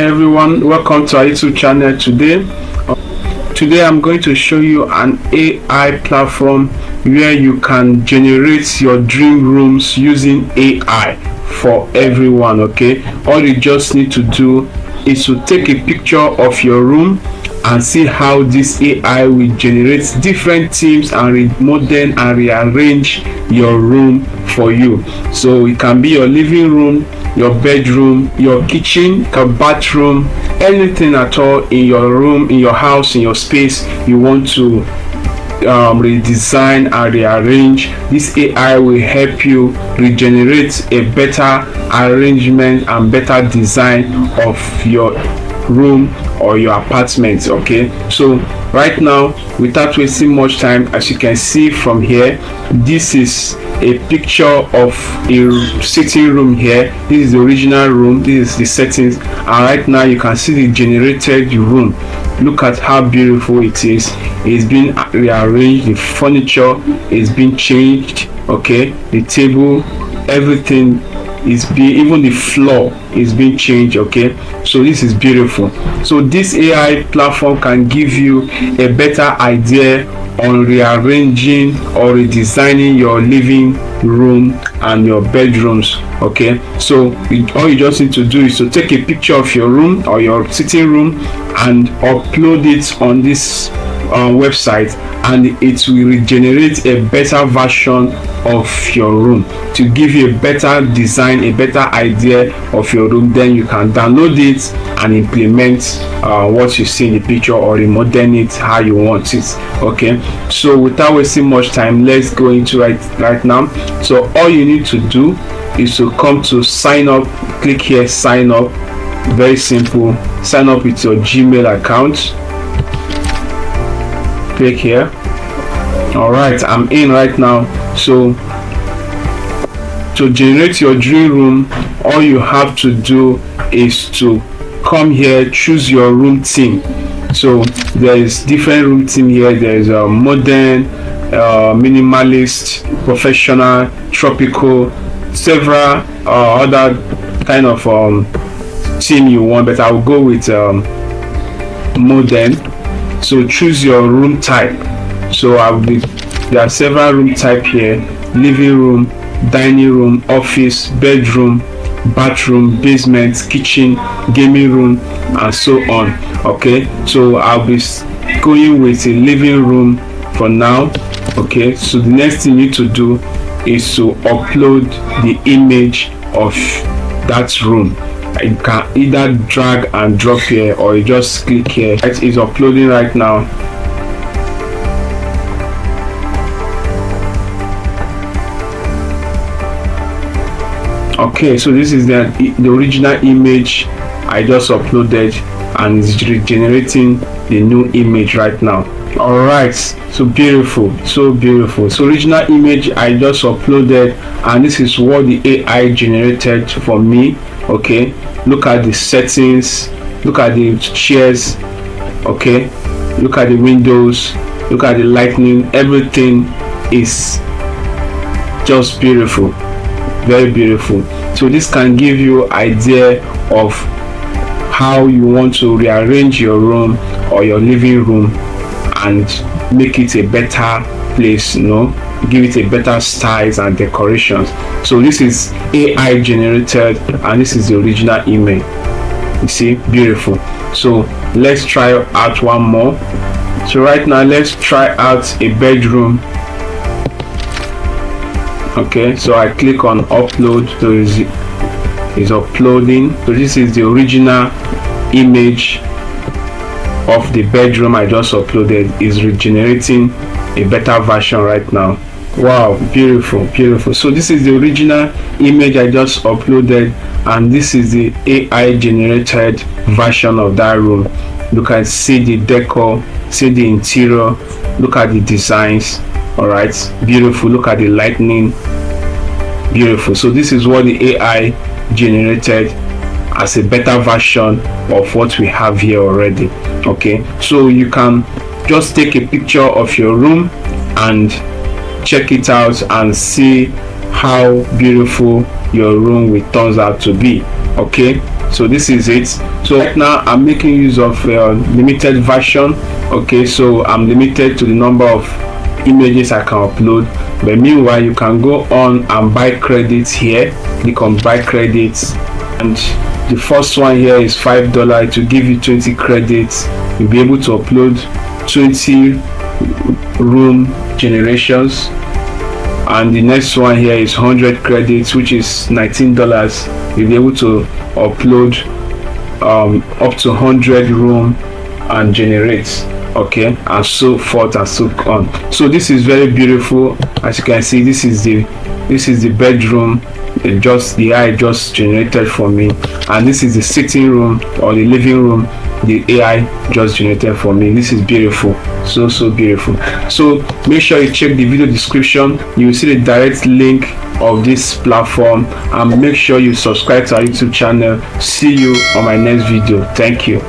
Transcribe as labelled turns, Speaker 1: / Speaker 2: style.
Speaker 1: everyone, welcome to our YouTube channel. Today I'm going to show you an AI platform where you can generate your dream rooms using AI for everyone. Okay, all you just need to do is to take a picture of your room and see how this AI will generate different themes and remodel and rearrange your room for you. So it can be your living room, your bedroom, your kitchen, your bathroom, anything at all in your room, in your house, in your space you want to redesign and rearrange. This AI will help you regenerate a better arrangement and better design of your room or your apartment. Okay, so right now, without wasting much time, as you can see from here, this is a picture of a sitting room here. This is the original room, this is the settings, and right now you can see the generated room. Look at how beautiful it is. It's been rearranged, the furniture is being changed. Okay, the table, everything is even the floor is being changed. Okay, so this is beautiful. So this AI platform can give you a better idea on rearranging or redesigning your living room and your bedrooms. Okay, so all you just need to do is to take a picture of your room or your sitting room and upload it on this website, and it will regenerate a better version of your room to give you a better design, a better idea of your room. Then you can download it and implement what you see in the picture or remodel it how you want it. Okay, so without wasting much time, let's go into right now. So all you need to do is to come to sign up. Click here, sign up. Very simple. Sign up with your Gmail account. Click here. All right, I'm in right now. So to generate your dream room, all you have to do is to come here, choose your room theme. So there is different room theme here. There is a modern, minimalist, professional, tropical, several other kind of theme you want, but I will go with modern. So choose your room type. So there are several room type here: living room, dining room, office, bedroom, bathroom, basement, kitchen, gaming room, and so on. Okay, so I'll be going with a living room for now. Okay, so the next thing you need to do is to upload the image of that room. You can either drag and drop here, or you just click here. It is uploading right now. Okay, so this is the original image I just uploaded, and it's regenerating the new image right now. All right, so beautiful, so beautiful. So original image I just uploaded, and this is what the AI generated for me. Okay, look at the settings, look at the chairs. Okay, look at the windows, look at the lighting. Everything is just beautiful, very beautiful. So this can give you idea of how you want to rearrange your room or your living room and make it a better place, give it a better styles and decorations. So this is AI generated, and this is the original image. You see, beautiful. So let's try out one more. So right now, let's try out a bedroom. Okay, so I click on upload. So it's uploading. So this is the original image of the bedroom I just uploaded. Is regenerating a better version right now. Wow, beautiful, beautiful. So this is the original image I just uploaded, and this is the AI generated version of that room. Look at, see the decor, see the interior, look at the designs. All right, beautiful. Look at the lighting, beautiful. So this is what the AI generated as a better version of what we have here already. Okay, so you can just take a picture of your room and check it out and see how beautiful your room will turns out to be. Okay, So this is it. So right now I'm making use of limited version. Okay, so I'm limited to the number of images I can upload, but meanwhile you can go on and buy credits here. You can buy credits, and the first one here is $5 to give you 20 credits. You'll be able to upload 20 room generations, and the next one here is 100 credits, which is $19. You'll be able to upload up to 100 room and generate, okay, and so forth and so on. So this is very beautiful. As you can see, this is the bedroom. The AI just generated for me, and this is the sitting room or the living room. The AI just generated for me. This is beautiful, so beautiful. So make sure you check the video description. You will see the direct link of this platform, and make sure you subscribe to our YouTube channel. See you on my next video. Thank you.